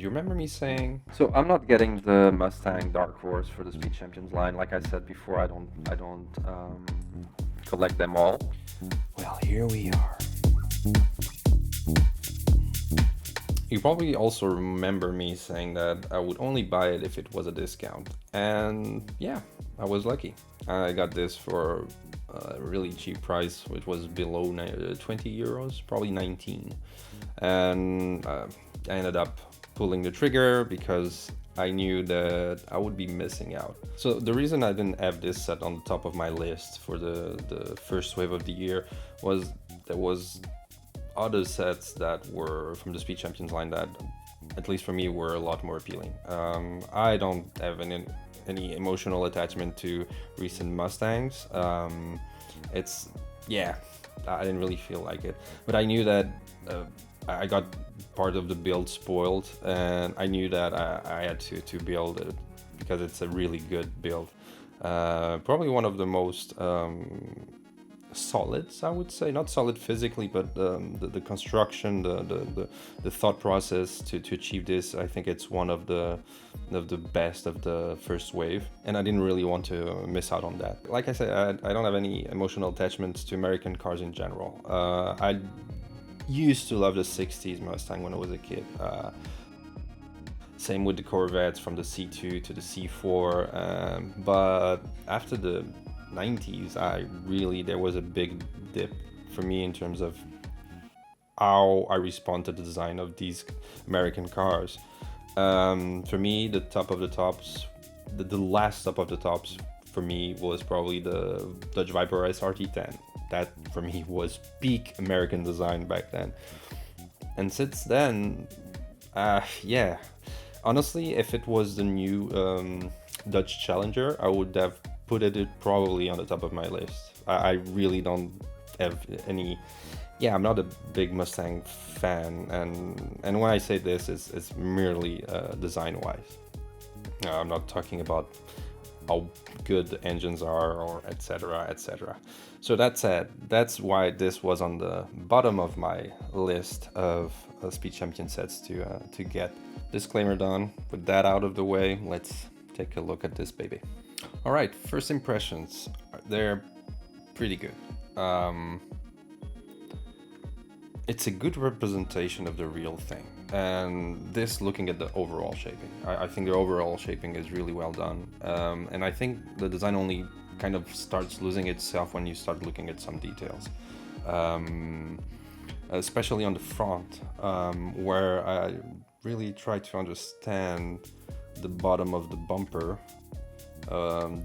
you remember me saying? So I'm not getting the Mustang Dark Horse for the Speed Champions line. Like I said before, I don't collect them all. Well, here we are. You probably also remember me saying that I would only buy it if it was a discount. And yeah, I was lucky. I got this for a really cheap price, which was below 20 euros, probably 19. And I ended up pulling the trigger because I knew that I would be missing out. So the reason I didn't have this set on the top of my list for the first wave of the year was there was other sets that were from the Speed Champions line that, at least for me, were a lot more appealing. I don't have any emotional attachment to recent Mustangs. It's, yeah, I didn't really feel like it. But I knew that I got part of the build spoiled, and I knew that I had to build it because it's a really good build. Probably one of the most solids, I would say. Not solid physically, but the construction, the thought process to achieve this, I think it's one of the best of the first wave, and I didn't really want to miss out on that. Like I said, I don't have any emotional attachments to American cars in general. I used to love the 60s Mustang when I was a kid. Same with the Corvettes from the C2 to the C4, but after the 90s, there was a big dip for me in terms of how I respond to the design of these American cars. For me, the top of the tops, the last top of the tops for me was probably the Dodge Viper SRT10. That for me was peak American design back then. And since then, yeah, honestly, if it was the new Dodge Challenger, I would have put it probably on the top of my list. I really don't have any. Yeah, I'm not a big Mustang fan, and when I say this, it's merely design-wise. I'm not talking about how good the engines are or etc. etc. So that said, that's why this was on the bottom of my list of Speed Champion sets to get. Disclaimer done. With that out of the way, let's take a look at this baby. All right, first impressions. They're pretty good. It's a good representation of the real thing. And this, looking at the overall shaping, I think the overall shaping is really well done. And I think the design only kind of starts losing itself when you start looking at some details. Especially on the front, where I really try to understand the bottom of the bumper.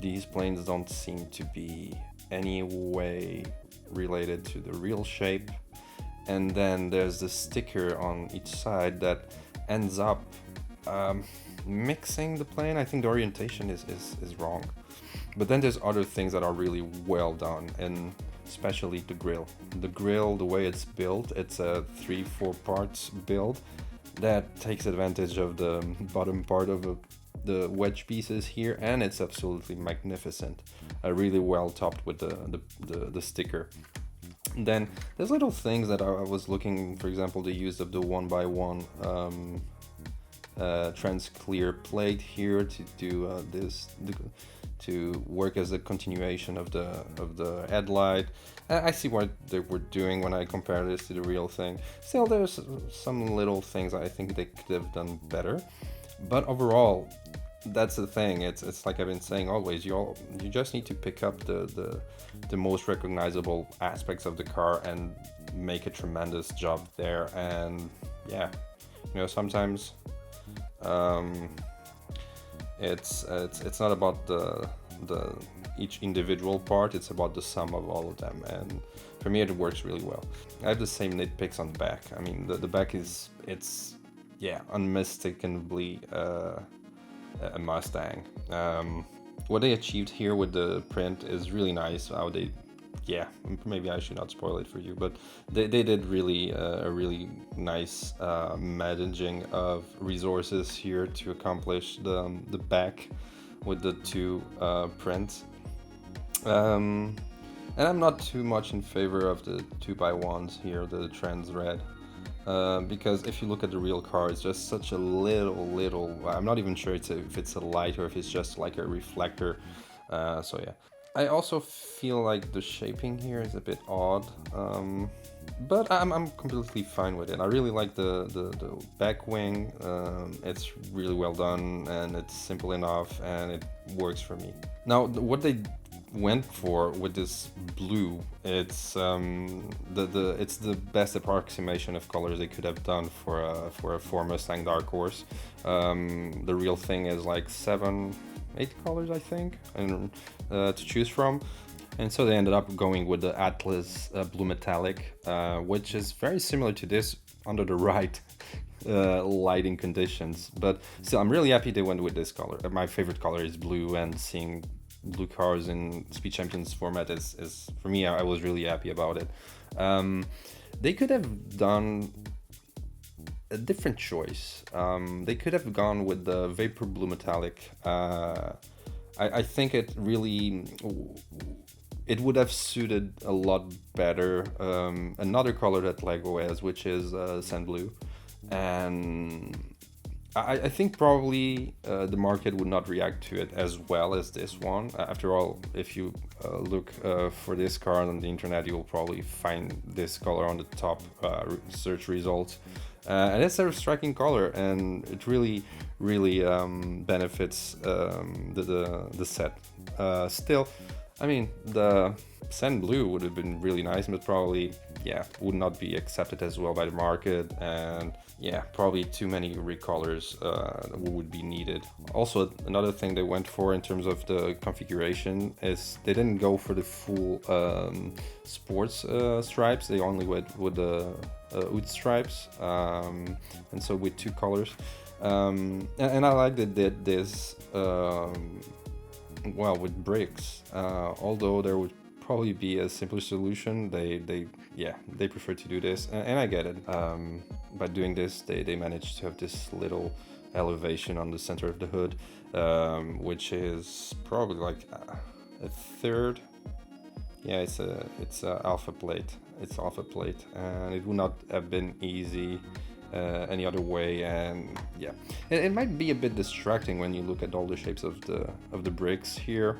These planes don't seem to be any way related to the real shape. And then there's the sticker on each side that ends up mixing the plane. I think the orientation is wrong. But then there's other things that are really well done, and especially the grille. The grille, the way it's built, it's a 3-4 parts build that takes advantage of the bottom part of the wedge pieces here, and it's absolutely magnificent. Really well topped with the sticker. Then there's little things that I was looking, for example, the use of the 1x1 trans clear plate here to do to work as a continuation of the headlight. I see what they were doing when I compare this to the real thing. Still, there's some little things I think they could have done better, but overall, that's the thing. It's like I've been saying always. You just need to pick up the most recognizable aspects of the car and make a tremendous job there. And yeah, sometimes it's not about the each individual part. It's about the sum of all of them. And for me, it works really well. I have the same nitpicks on the back. I mean, the back it's unmistakably a Mustang. What they achieved here with the print is really nice. How they, maybe I should not spoil it for you, but they did really a really nice managing of resources here to accomplish the back with the two prints. And I'm not too much in favor of the 2x1s here, the trans red. because if you look at the real car, it's just such a little. I'm not even sure if it's a light or if it's just like a reflector. So yeah. I also feel like the shaping here is a bit odd, but I'm completely fine with it. I really like the back wing. It's really well done and it's simple enough and it works for me. Now, what they went for with this blue, it's it's the best approximation of colors they could have done for a Mustang Dark Horse. The real thing is like 7-8 colors, I think, and to choose from. And so they ended up going with the Atlas Blue Metallic, which is very similar to this under the right lighting conditions. But still, I'm really happy they went with this color. My favorite color is blue, and seeing blue cars in Speed Champions format is for me, I was really happy about it. They could have done a different choice. They could have gone with the Vapor Blue Metallic. I think it really, it would have suited a lot better another color that Lego has, which is Sand Blue. And I think probably the market would not react to it as well as this one. After all, if you look for this car on the internet, you'll probably find this color on the top search results. And it's a striking color, and it really benefits the set. Still, I mean, the Sand Blue would have been really nice, but probably, yeah, would not be accepted as well by the market, and yeah, probably too many recolors would be needed. Also, another thing they went for in terms of the configuration is they didn't go for the full sports stripes. They only went with the Oud stripes, and so with 2 colors. And I like that they did this well with bricks, although there would probably be a simpler solution. They prefer to do this, and I get it. By doing this, they managed to have this little elevation on the center of the hood, which is probably like a third. Yeah, it's a alpha plate. It's alpha plate, and it would not have been easy any other way. And yeah, it might be a bit distracting when you look at all the shapes of the bricks here.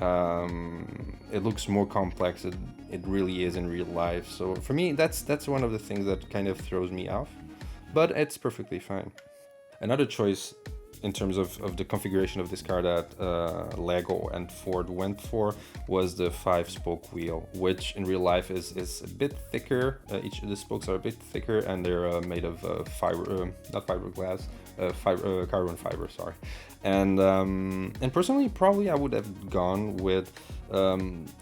It looks more complex. It really is in real life. So for me, that's one of the things that kind of throws me off, but it's perfectly fine. Another choice in terms of the configuration of this car that Lego and Ford went for was the 5-spoke wheel, which in real life is a bit thicker. Each of the spokes are a bit thicker, and they're made of not fiberglass, carbon fiber. Sorry. And personally, probably I would have gone with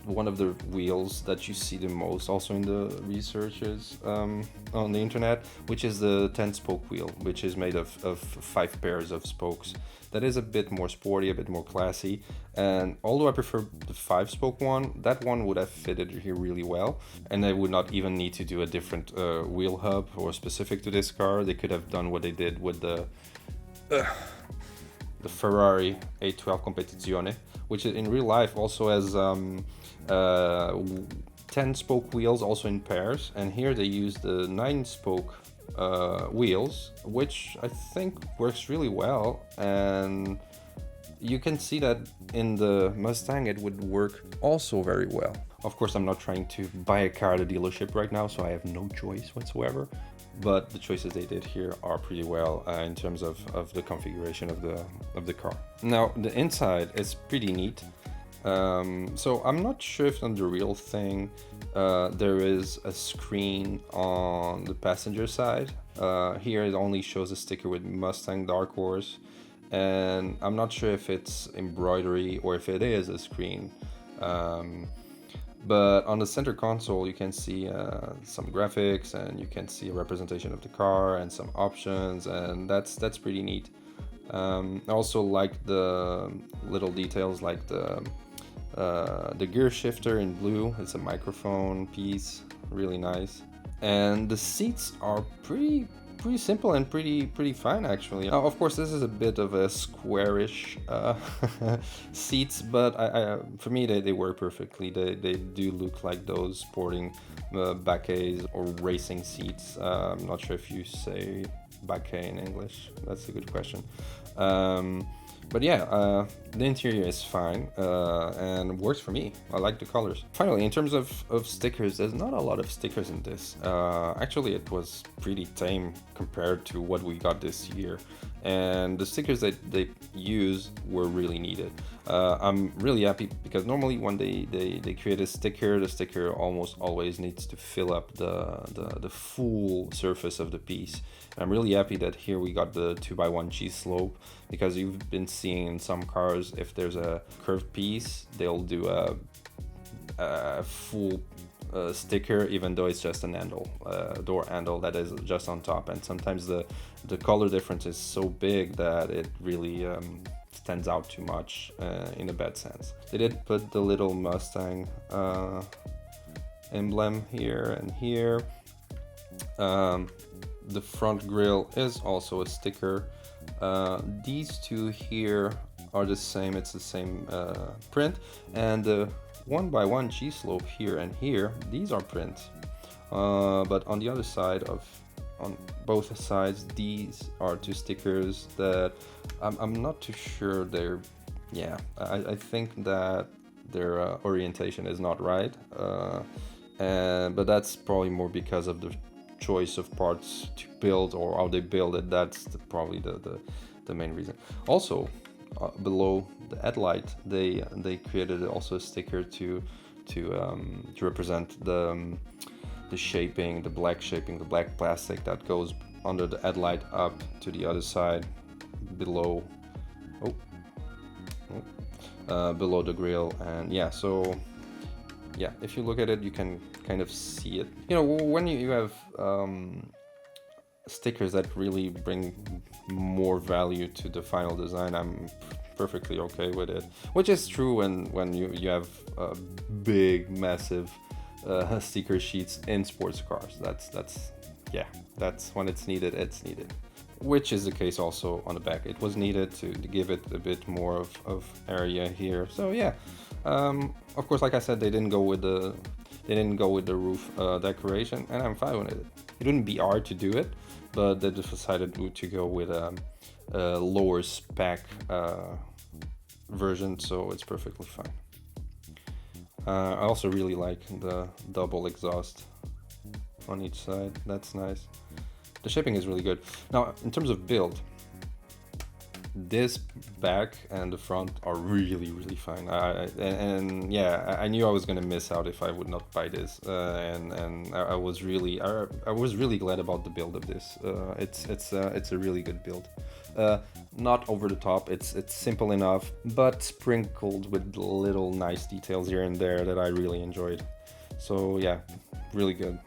one of the wheels that you see the most also in the researches on the internet, which is the 10-spoke wheel, which is made of 5 pairs of spokes. That is a bit more sporty, a bit more classy, and although I prefer the 5-spoke one, that one would have fitted here really well, and I would not even need to do a different wheel hub or specific to this car. They could have done what they did with the Ferrari 812 Competizione, which in real life also has 10-spoke wheels, also in pairs, and here they use the 9-spoke wheels, which I think works really well, and you can see that in the Mustang it would work also very well. Of course, I'm not trying to buy a car at a dealership right now, so I have no choice whatsoever, but the choices they did here are pretty well in terms of the configuration of the car. Now, the inside is pretty neat. So I'm not sure if on the real thing there is a screen on the passenger side. Here it only shows a sticker with Mustang Dark Horse, and I'm not sure if it's embroidery or if it is a screen. But on the center console you can see some graphics, and you can see a representation of the car and some options, and that's pretty neat. I also like the little details, like the gear shifter in blue. It's a microphone piece, really nice. And the seats are pretty pretty simple and pretty fine actually. Now, of course, this is a bit of a squarish seats, but for me they work perfectly. They do look like those sporting baquets or racing seats. I'm not sure if you say baquet in English. That's a good question. But yeah, the interior is fine and works for me. I like the colors. Finally, in terms of stickers, there's not a lot of stickers in this. Actually, it was pretty tame compared to what we got this year. And the stickers that they use were really needed. I'm really happy because normally when they create a sticker, the sticker almost always needs to fill up the full surface of the piece. I'm really happy that here we got the 2x1 G-slope, because you've been seeing in some cars, if there's a curved piece, they'll do a full sticker, even though it's just an handle, door handle that is just on top. And sometimes the color difference is so big that it really stands out too much in a bad sense. They did put the little Mustang emblem here and here. The front grille is also a sticker. These two here are the same, it's the same print, and the 1x1 G-slope here and here, these are print. But on the other side, on both sides, these are two stickers that I'm not too sure they're, yeah, I think that their orientation is not right, but that's probably more because of the choice of parts to build or how they build it. That's probably the main reason. Also, below the headlight, they created also a sticker to represent the shaping, the black shaping, the black plastic that goes under the headlight up to the other side below. Below the grille. And yeah, so yeah, if you look at it, you can kind of see it. You know, when you have stickers that really bring more value to the final design, I'm perfectly okay with it. Which is true when you have big, massive sticker sheets in sports cars. That's when it's needed, it's needed. Which is the case also on the back. It was needed to give it a bit more of area here. So yeah, of course, like I said, they didn't go with the roof decoration, and I'm fine with it. It wouldn't be hard to do it, but they decided to go with a lower spec version, so it's perfectly fine. I also really like the double exhaust on each side. That's nice. The shaping is really good. Now, in terms of build, this back and the front are really fine. And yeah, I knew I was gonna miss out if I would not buy this, and I was really glad about the build of this. It's a really good build. Not over the top. It's simple enough, but sprinkled with little nice details here and there that I really enjoyed. So yeah, really good.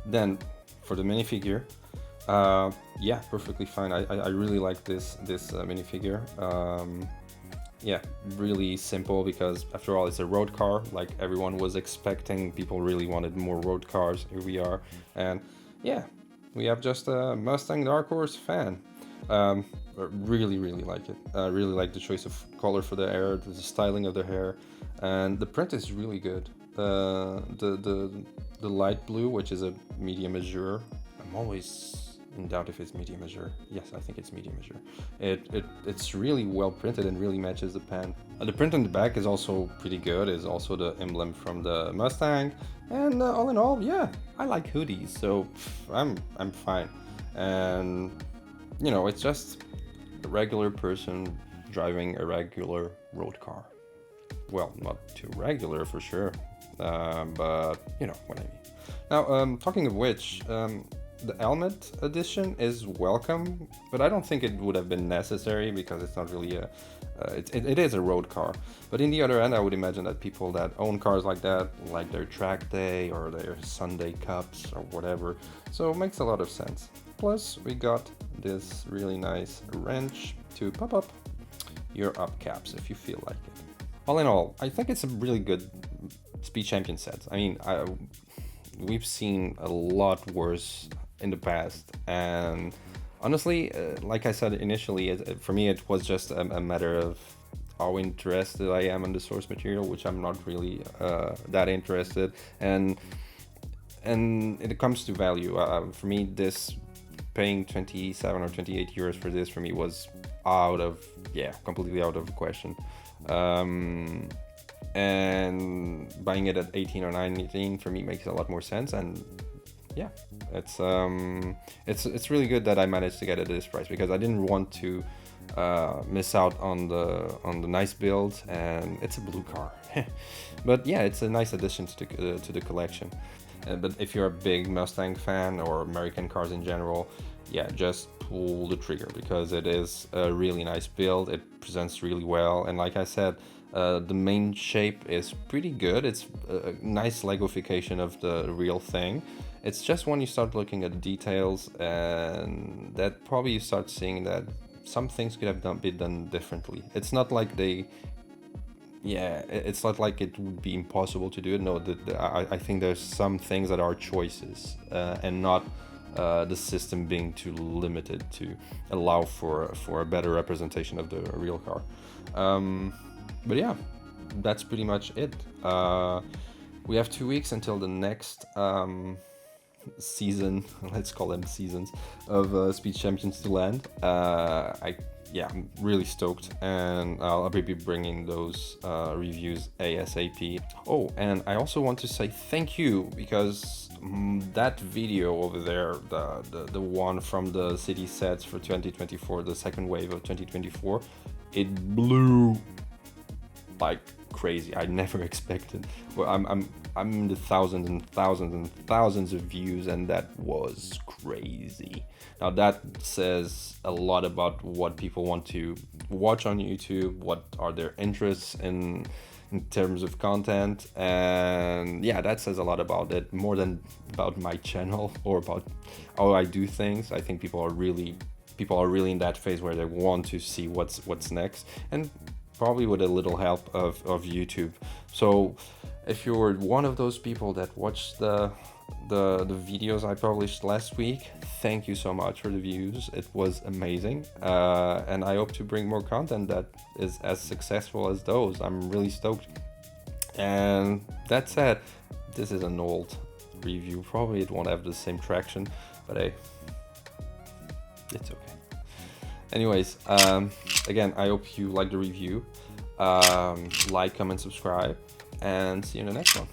Then for the minifigure. Yeah, perfectly fine. I really like this minifigure. Yeah, really simple, because after all, it's a road car, like everyone was expecting. People really wanted more road cars. Here we are, and yeah, we have just a Mustang Dark Horse fan. Really like it. I really like the choice of color for the hair, the styling of the hair, and the print is really good. The light blue, which is a medium azure. I'm always in doubt if it's medium azure. Yes, I think it's medium azure. It's really well printed and really matches the pen. The print on the back is also pretty good. It's also the emblem from the Mustang, and all in all, yeah, I like hoodies, so I'm fine. And you know, it's just a regular person driving a regular road car. Well, not too regular for sure, but you know what I mean. Now, talking of which, the helmet edition is welcome, but I don't think it would have been necessary, because it's not really it is a road car. But in the other end, I would imagine that people that own cars like that like their track day or their Sunday cups or whatever, so it makes a lot of sense. Plus, we got this really nice wrench to pop up your up caps if you feel like it. All in all, I think it's a really good Speed Champion set. I mean, we've seen a lot worse in the past. And honestly, like I said initially, for me it was just a matter of how interested I am in the source material, which I'm not really that interested. And it comes to value. For me, this paying 27 or 28 euros for this, for me, was completely out of the question. And buying it at 18 or 19 for me makes a lot more sense. And yeah, it's really good that I managed to get it at this price, because I didn't want to miss out on the nice build, and it's a blue car. But yeah, it's a nice addition to the collection. But if you're a big Mustang fan or American cars in general, yeah, just pull the trigger, because it is a really nice build. It presents really well, and like I said, the main shape is pretty good. It's a nice Legofication of the real thing. It's just when you start looking at the details, and that probably you start seeing that some things could have been done differently. It's not like it's not like it would be impossible to do it. No, I think there's some things that are choices, and not the system being too limited to allow for a better representation of the real car. But yeah, that's pretty much it. We have 2 weeks until the next season, let's call them seasons, of Speed Champions to land. I'm really stoked, and I'll be bringing those reviews ASAP. Oh, and I also want to say thank you, because that video over there, the one from the city sets for 2024, the second wave of 2024, it blew like crazy. I never expected. Well, I'm in the thousands and thousands and thousands of views, and that was crazy. Now that says a lot about what people want to watch on YouTube, what are their interests in terms of content, and yeah, that says a lot about it, more than about my channel or about how I do things. I think people are really in that phase where they want to see what's next, and probably with a little help of YouTube. So if you're one of those people that watched the videos I published last week, thank you so much for the views. It was amazing, and I hope to bring more content that is as successful as those. I'm really stoked. And that said, this is an old review. Probably it won't have the same traction, but hey, it's okay. Anyways, again, I hope you like the review. Like, comment, subscribe, and see you in the next one.